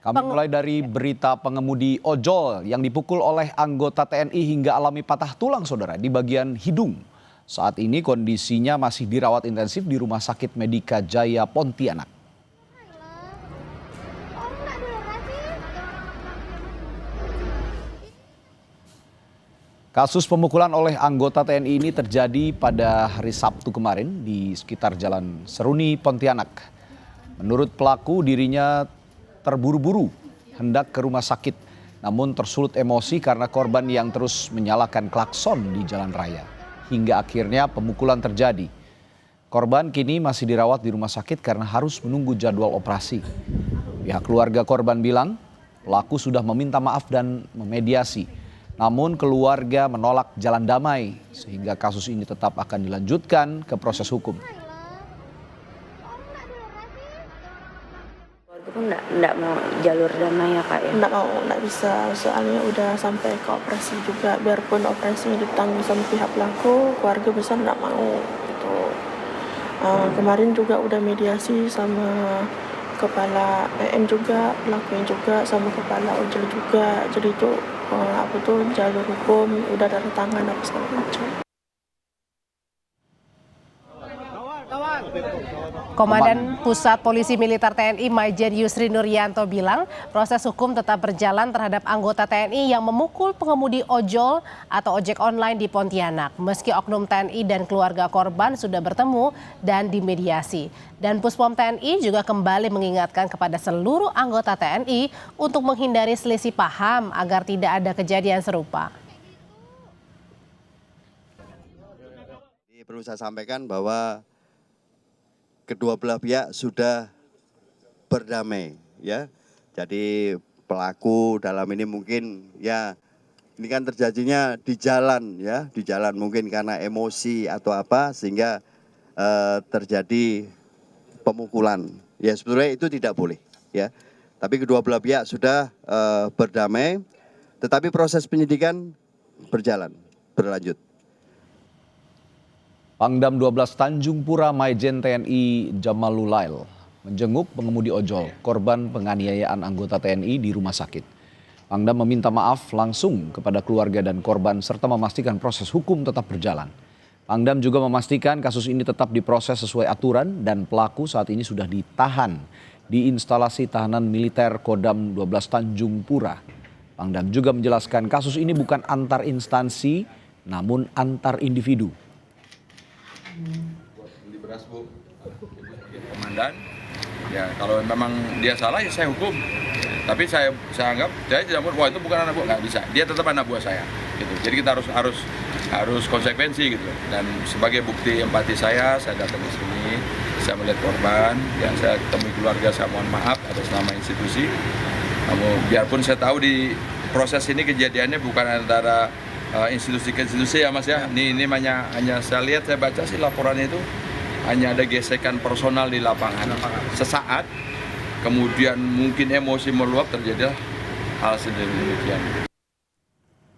Kami mulai dari berita pengemudi ojol yang dipukul oleh anggota TNI hingga alami patah tulang, saudara, di bagian hidung. Saat ini kondisinya masih dirawat intensif di Rumah Sakit Medika Jaya Pontianak. Kasus pemukulan oleh anggota TNI ini terjadi pada hari Sabtu kemarin di sekitar Jalan Seruni, Pontianak. Menurut pelaku, dirinya terburu-buru hendak ke rumah sakit, namun tersulut emosi karena korban yang terus menyalakan klakson di jalan raya. Hingga akhirnya pemukulan terjadi. Korban kini masih dirawat di rumah sakit karena harus menunggu jadwal operasi. Pihak keluarga korban bilang pelaku sudah meminta maaf dan memediasi. Namun keluarga menolak jalan damai sehingga kasus ini tetap akan dilanjutkan ke proses hukum. Itu enggak mau jalur damai ya Kak ya? Enggak bisa, soalnya udah sampai ke operasi juga, biarpun operasinya ditanggung sama pihak pelaku, keluarga besar enggak mau gitu. Kemarin juga udah mediasi sama kepala PM juga, pelakunya juga, sama kepala ojol juga, jadi itu jalur hukum udah ada tangan apa segala macam. Komandan Pusat Polisi Militer TNI Maijen Yusri Nuryanto bilang proses hukum tetap berjalan terhadap anggota TNI yang memukul pengemudi ojol atau ojek online di Pontianak. Meski oknum TNI dan keluarga korban sudah bertemu dan dimediasi. Dan Puspom TNI juga kembali mengingatkan kepada seluruh anggota TNI untuk menghindari selisih paham agar tidak ada kejadian serupa. Perlu saya sampaikan bahwa kedua belah pihak sudah berdamai ya. Jadi pelaku dalam ini mungkin ya ini kan terjadinya di jalan ya, di jalan mungkin karena emosi atau apa sehingga terjadi pemukulan. Ya sebetulnya itu tidak boleh ya. Tapi kedua belah pihak sudah berdamai, tetapi proses penyidikan berlanjut. Pangdam 12 Tanjung Pura Maijen TNI Jamalulail menjenguk pengemudi ojol, korban penganiayaan anggota TNI di rumah sakit. Pangdam meminta maaf langsung kepada keluarga dan korban serta memastikan proses hukum tetap berjalan. Pangdam juga memastikan kasus ini tetap diproses sesuai aturan dan pelaku saat ini sudah ditahan di instalasi tahanan militer Kodam 12 Tanjung Pura. Pangdam juga menjelaskan kasus ini bukan antar instansi namun antar individu. Beli beras Bu, komandan. Ya kalau memang dia salah ya saya hukum. Tapi saya anggap saya tidak mau. Wah itu bukan anak buah, nggak bisa. Dia tetap anak buah saya. Gitu. Jadi kita harus konsekuensi gitu. Dan sebagai bukti empati saya datang ke sini, saya melihat korban, yang saya temui keluarga, saya mohon maaf atas nama institusi. Namun biarpun saya tahu di proses ini kejadiannya bukan antara institusi ke institusi ya Mas ya. Ini hanya saya lihat, saya baca sih laporannya itu hanya ada gesekan personal di lapangan. Sesaat kemudian mungkin emosi meluap terjadi hal sedemikian.